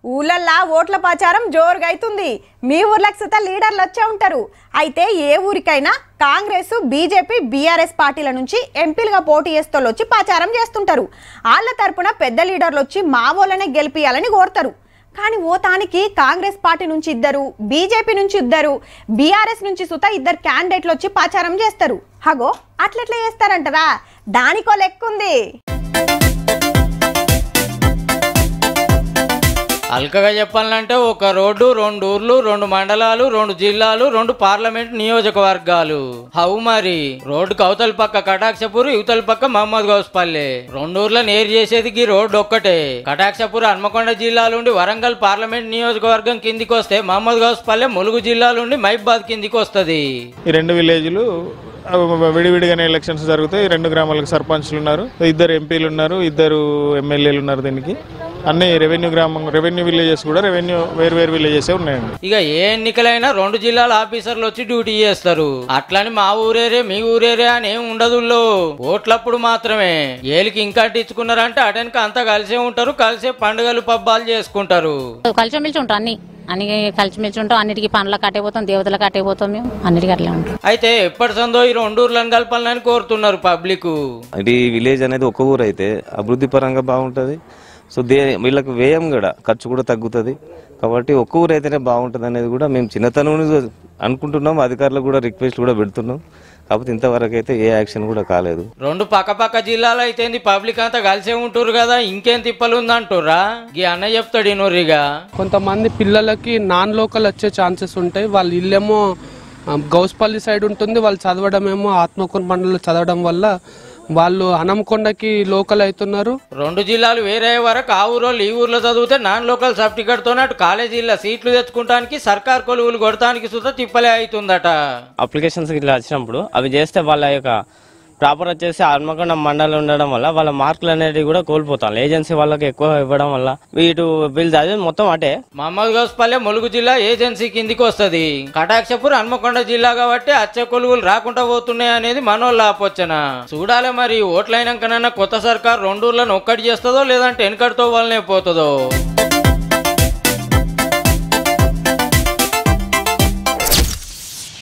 ఊళ్ళల్లా ఓట్ల ప్రచారం జోరుగా అవుతుంది. మీ ఊర్లకు సుత లీడర్లు వచ్చే ఉంటారు. అయితే ఏ ఊరికైనా కాంగ్రెస్, బీజేపీ, బీఆర్ఎస్ పార్టీల నుంచి ఎంపీలుగా పోటీ చేస్తోళ్ళు వచ్చి ప్రచారం చేస్తుంటారు. వాళ్ళ తరపున పెద్ద లీడర్లు వచ్చి మా ఊళ్ళనే గెలిపియాలని కోరుతారు. కానీ ఓతానికి కాంగ్రెస్ పార్టీ నుంచి ఇద్దరు, బీజేపీ నుంచి ఇద్దరు, బీఆర్ఎస్ నుంచి సుత ఇద్దరు క్యాండిడేట్లు వచ్చి ప్రచారం చేస్తారు. హగో అట్లెట్లా చేస్తారంటారా? దానికో లెక్కుంది. అల్కగా చెప్పాలంటే ఒక రోడ్డు, 2 ఊర్లు, 2 మండలాలు, 2 జిల్లాలు, 2 పార్లమెంట్ నియోజకవర్గాలు. హౌ మరి రోడ్డుకు అవతల పక్క కటాక్షపూర్, ఇవతల పక్క మహమ్మద్ గౌస్పల్లె. 2 ఊర్ల నేరు చేసేది ఈ రోడ్డు ఒక్కటే. కటాక్షపూర్ హన్మకొండ జిల్లాలుండి వరంగల్ పార్లమెంట్ నియోజకవర్గం కిందికి వస్తే, మహమ్మద్ గౌస్పల్లె ములుగు జిల్లాలుండి మహిబాద్ కిందికి వస్తుంది. ఈ 2 విలేజ్లు విడివిడిగానే ఎలక్షన్స్ జరుగుతాయి. 2 గ్రామాలకు సర్పంచ్లు ఉన్నారు, 2 ఎంపీలు ఉన్నారు, 2 ఎమ్మెల్యేలు ఉన్నారు. దీనికి అన్ని రెవెన్యూ విలేజెస్ కూడా వేరు విలేజెస్ ఉన్నాయండి. ఇక ఏ ఎన్నికలైనా 2 జిల్లాల ఆఫీసర్లు వచ్చి డ్యూటీ చేస్తారు. అట్లని మా ఊరేరే మీ ఊరేరే అని ఏం ఉండదు. ఓట్లప్పుడు మాత్రమే. ఏలికి ఇంకా ఇచ్చుకున్నారంటే అటెనక అంతా కలిసే ఉంటారు. కలిసే పండుగలు పబ్బాలు చేసుకుంటారు. కలిసిమెలిసి ఉంటాం అన్ని కలిసిమెలిసి ఉంటాం. అన్నిటికీ పనుల కట్టేపోతాం, దేవతల కట్టేపోతాం. మేము అన్నిటికీ అట్లా ఉంటాం. అయితే ఎప్పటి సందో ఈ 2 ఊర్లను కలపాలని కోరుతున్నారు పబ్లిక్. ఇది విలేజ్ అనేది ఒక ఊరు అయితే అభివృద్ధి పరంగా బాగుంటది. సో వీళ్ళకి వ్యయం కూడా ఖర్చు కూడా తగ్గుతుంది. కాబట్టి ఒక్క ఊరు అయితేనే బాగుంటుంది అనేది కూడా మేము చిన్నతనం అనుకుంటున్నాం. అధికారులకు కూడా రిక్వెస్ట్ కూడా పెడుతున్నాం. కాకపోతే ఇంతవరకు అయితే ఏ యాక్షన్ కూడా కాలేదు. 2 పక్క జిల్లాలో అయితే పబ్లిక్ అంతా కలిసే ఉంటారు కదా, ఇంకేం తిప్పలు ఉందంటురా? ఈ అన్న చెప్తాడు నూరిగా. కొంతమంది పిల్లలకి నాన్ లోకల్ వచ్చే ఛాన్సెస్ ఉంటాయి. వాళ్ళ ఇల్లేమో గౌస్పల్లి సైడ్ ఉంటుంది, వాళ్ళు చదవడం ఏమో ఆత్మకూరు మండలంలో చదవడం వల్ల వాళ్ళు హనంకొండకి లోకల్ అవుతున్నారు. 2 జిల్లాలు వేరే వరకు ఆ ఊరోళ్ళు ఈ ఊర్లో చదివితే నాన్ లోకల్ సర్టిఫికేట్ తోనే అటు కాలేజీలో సీట్లు తెచ్చుకోవడానికి సర్కార్ కొలువులు కొడటానికి సుతా తిప్పలే అవుతుందట. అప్లికేషన్స్ ఇట్లా వచ్చినప్పుడు అవి చేస్తే వాళ్ళ యొక్క ప్రాపర్ వచ్చేసి హన్మకొండ మండలం ఉండడం వల్ల వాళ్ళ మార్కులు అనేవి కూడా కోల్పోతాం. ఏజెన్సీ వాళ్ళకి ఎక్కువ ఇవ్వడం వల్ల వీళ్ళు చదివి మొత్తం అటే. మహమ్మద్ గౌస్పల్లె ములుగు జిల్లా ఏజెన్సీ కిందికి వస్తుంది. కటాక్షపూర్ హన్మకొండ జిల్లా కాబట్టి అచ్చ కొలువులు రాకుండా పోతున్నాయి అనేది మనోళ్ళ ఆపోచన. చూడాలి మరి ఓట్లైనాకనన్నా కొత్త సర్కార్ 2 ఊర్లను ఒక్కటి చేస్తుందో లేదంటే వెనకటితో వాళ్ళనే పోతుందో.